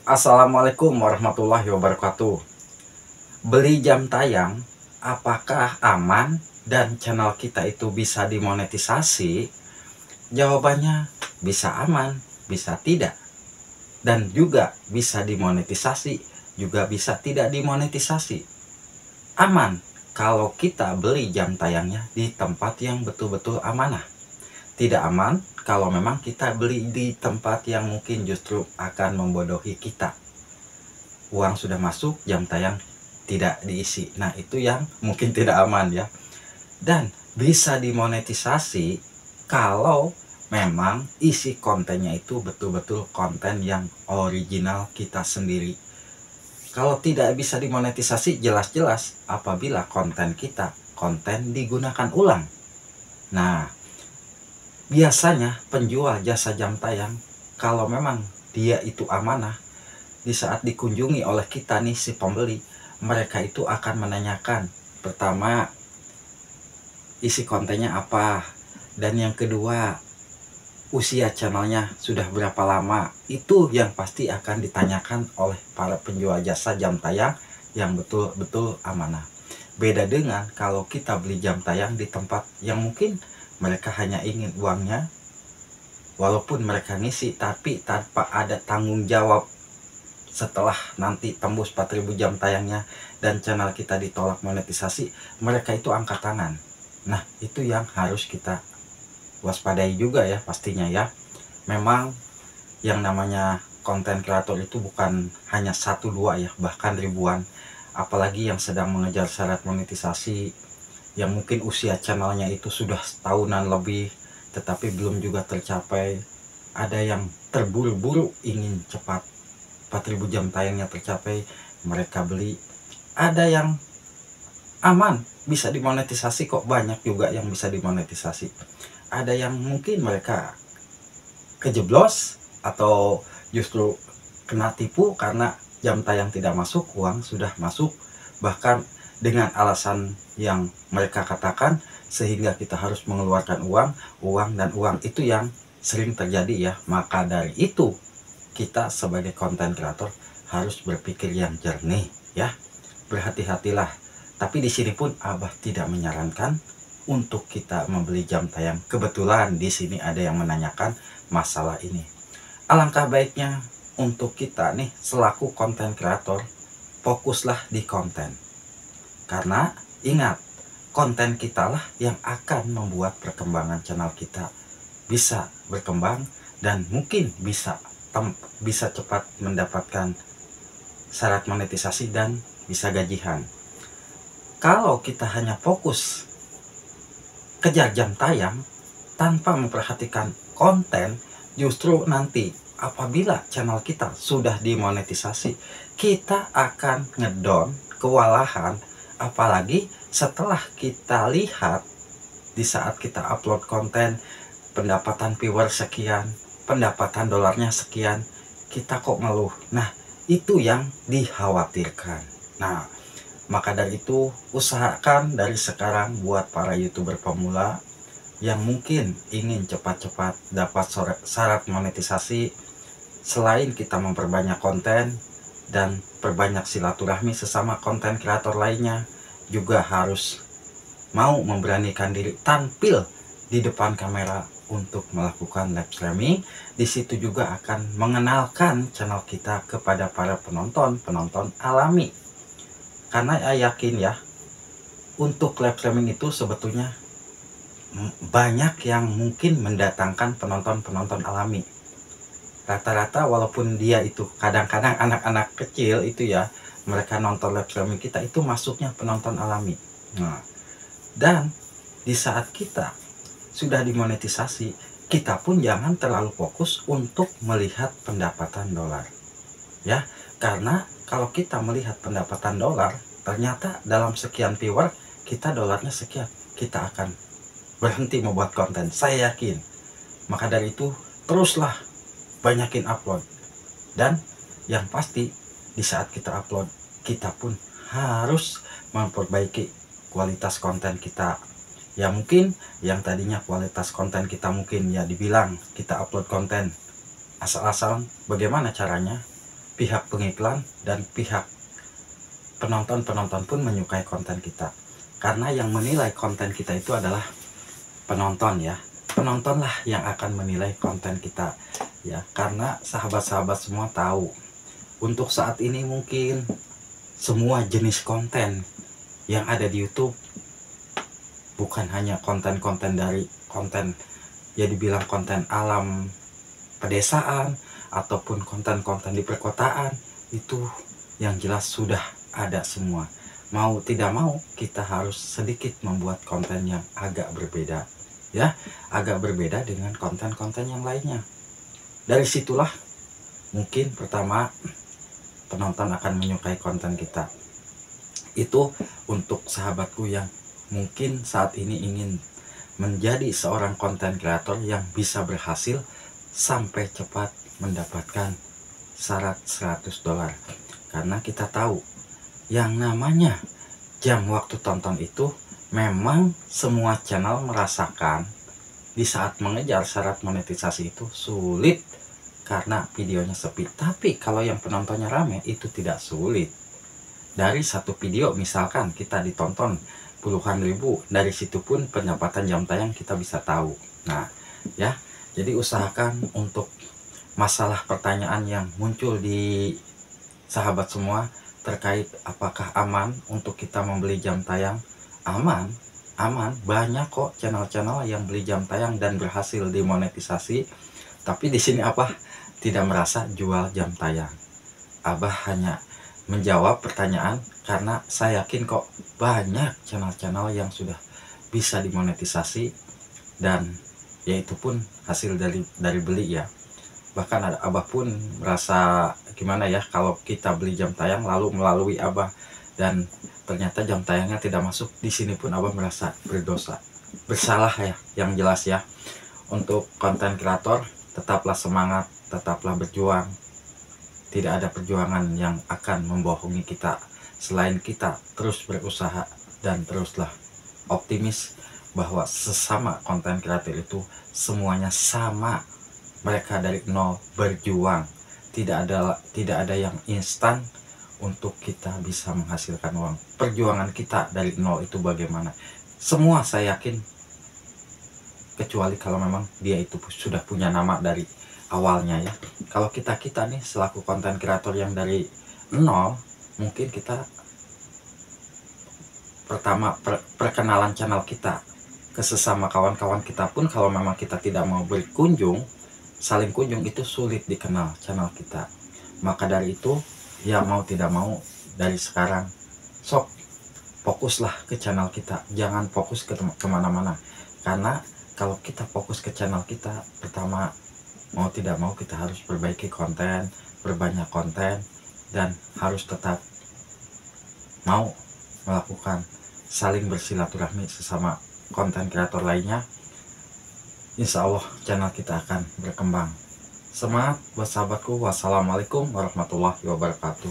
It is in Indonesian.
Assalamualaikum warahmatullahi wabarakatuh. Beli jam tayang, apakah aman dan channel kita itu bisa dimonetisasi? Jawabannya bisa aman, bisa tidak. Dan juga bisa dimonetisasi, juga bisa tidak dimonetisasi. Aman kalau kita beli jam tayangnya di tempat yang betul-betul amanah. Tidak aman kalau memang kita beli di tempat yang mungkin justru akan membodohi kita. Uang sudah masuk, jam tayang tidak diisi. Nah, itu yang mungkin tidak aman ya. Dan bisa dimonetisasi kalau memang isi kontennya itu betul-betul konten yang original kita sendiri. Kalau tidak bisa dimonetisasi, jelas-jelas apabila konten kita konten digunakan ulang. Nah, biasanya penjual jasa jam tayang, kalau memang dia itu amanah, di saat dikunjungi oleh kita nih si pembeli, mereka itu akan menanyakan pertama isi kontennya apa, dan yang kedua usia channelnya sudah berapa lama. Itu yang pasti akan ditanyakan oleh para penjual jasa jam tayang yang betul-betul amanah. Beda dengan kalau kita beli jam tayang di tempat yang mungkin mereka hanya ingin uangnya, walaupun mereka ngisi tapi tanpa ada tanggung jawab. Setelah nanti tembus 4.000 jam tayangnya dan channel kita ditolak monetisasi, mereka itu angkat tangan. Nah, itu yang harus kita waspadai juga ya pastinya ya. Memang yang namanya konten kreator itu bukan hanya 1-2 ya, bahkan ribuan. Apalagi yang sedang mengejar syarat monetisasi, yang mungkin usia channelnya itu sudah setahunan lebih tetapi belum juga tercapai. Ada yang terburu-buru ingin cepat 4.000 jam tayangnya tercapai, mereka beli. Ada yang aman bisa dimonetisasi, kok banyak juga yang bisa dimonetisasi. Ada yang mungkin mereka kejeblos atau justru kena tipu karena jam tayang tidak masuk, uang sudah masuk, bahkan dengan alasan yang mereka katakan sehingga kita harus mengeluarkan uang dan uang itu yang sering terjadi ya. Maka dari itu kita sebagai konten kreator harus berpikir yang jernih ya. Berhati-hatilah. Tapi di sini pun Abah tidak menyarankan untuk kita membeli jam tayang. Kebetulan di sini ada yang menanyakan masalah ini. Alangkah baiknya untuk kita nih selaku konten kreator, fokuslah di konten. Karena ingat, konten kita lah yang akan membuat perkembangan channel kita bisa berkembang dan mungkin bisa cepat mendapatkan syarat monetisasi dan bisa gajian. Kalau kita hanya fokus kejar jam tayang tanpa memperhatikan konten, justru nanti apabila channel kita sudah dimonetisasi, kita akan ngedon, kewalahan. Apalagi setelah kita lihat di saat kita upload konten, pendapatan viewer sekian, pendapatan dolarnya sekian, kita kok ngeluh. Nah, itu yang dikhawatirkan. Nah, maka dari itu usahakan dari sekarang buat para YouTuber pemula yang mungkin ingin cepat-cepat dapat syarat monetisasi, selain kita memperbanyak konten dan perbanyak silaturahmi sesama konten kreator lainnya, juga harus mau memberanikan diri tampil di depan kamera untuk melakukan live streaming. Di situ juga akan mengenalkan channel kita kepada para penonton alami. Karena saya yakin ya, untuk live streaming itu sebetulnya banyak yang mungkin mendatangkan penonton alami. Rata-rata walaupun dia itu kadang-kadang anak-anak kecil itu ya, mereka nonton live streaming kita itu masuknya penonton alami. Nah, dan di saat kita sudah dimonetisasi, kita pun jangan terlalu fokus untuk melihat pendapatan dolar ya. Karena kalau kita melihat pendapatan dolar, ternyata dalam sekian viewer kita dolarnya sekian, kita akan berhenti membuat konten, saya yakin. Maka dari itu teruslah banyakin upload, dan yang pasti di saat kita upload, kita pun harus memperbaiki kualitas konten kita. Ya mungkin yang tadinya kualitas konten kita mungkin ya dibilang kita upload konten asal-asalan, bagaimana caranya? pihak pengiklan dan pihak penonton pun menyukai konten kita. Karena yang menilai konten kita itu adalah penonton ya. Penontonlah yang akan menilai konten kita ya. Karena sahabat-sahabat semua tahu, untuk saat ini mungkin semua jenis konten yang ada di YouTube, bukan hanya konten-konten dari konten ya dibilang konten alam pedesaan ataupun konten-konten di perkotaan, itu yang jelas sudah ada semua. Mau tidak mau kita harus sedikit membuat konten yang agak berbeda ya, agak berbeda dengan konten-konten yang lainnya. Dari situlah mungkin pertama penonton akan menyukai konten kita. Itu untuk sahabatku yang mungkin saat ini ingin menjadi seorang konten kreator yang bisa berhasil sampai cepat mendapatkan syarat $100. Karena kita tahu yang namanya jam waktu tonton itu memang semua channel merasakan di saat mengejar syarat monetisasi itu sulit karena videonya sepi. Tapi kalau yang penontonnya rame itu tidak sulit. Dari satu video misalkan kita ditonton puluhan ribu, dari situ pun pendapatan jam tayang kita bisa tahu. Nah ya, jadi usahakan untuk masalah pertanyaan yang muncul di sahabat semua terkait apakah aman untuk kita membeli jam tayang. Aman, banyak kok channel-channel yang beli jam tayang dan berhasil dimonetisasi. Tapi di sini apa? Tidak merasa jual jam tayang. Abah hanya menjawab pertanyaan karena saya yakin kok banyak channel-channel yang sudah bisa dimonetisasi, dan yaitu pun hasil dari beli ya. Bahkan ada Abah pun merasa gimana ya kalau kita beli jam tayang lalu melalui Abah dan ternyata jam tayangnya tidak masuk. Di sini pun Abah merasa berdosa, bersalah ya, yang jelas ya. Untuk konten kreator tetaplah semangat, tetaplah berjuang. Tidak ada perjuangan yang akan membohongi kita selain kita terus berusaha dan teruslah optimis bahwa sesama konten kreator itu semuanya sama. Mereka dari nol berjuang. Tidak ada yang instan untuk kita bisa menghasilkan uang. Perjuangan kita dari nol itu bagaimana? Semua saya yakin, kecuali kalau memang dia itu sudah punya nama dari awalnya ya. Kalau kita nih selaku konten kreator yang dari nol, mungkin kita pertama perkenalan channel kita ke sesama kawan-kawan kita pun kalau memang kita tidak mau berkunjung, saling kunjung, itu sulit dikenal channel kita. Maka dari itu ya mau tidak mau dari sekarang sok fokuslah ke channel kita, jangan fokus ke kemana-mana. Karena kalau kita fokus ke channel kita, pertama mau tidak mau kita harus perbaiki konten, berbanyak konten, dan harus tetap mau melakukan saling bersilaturahmi sesama konten kreator lainnya. Insya Allah channel kita akan berkembang. Semangat buat sahabatku. Wassalamualaikum warahmatullahi wabarakatuh.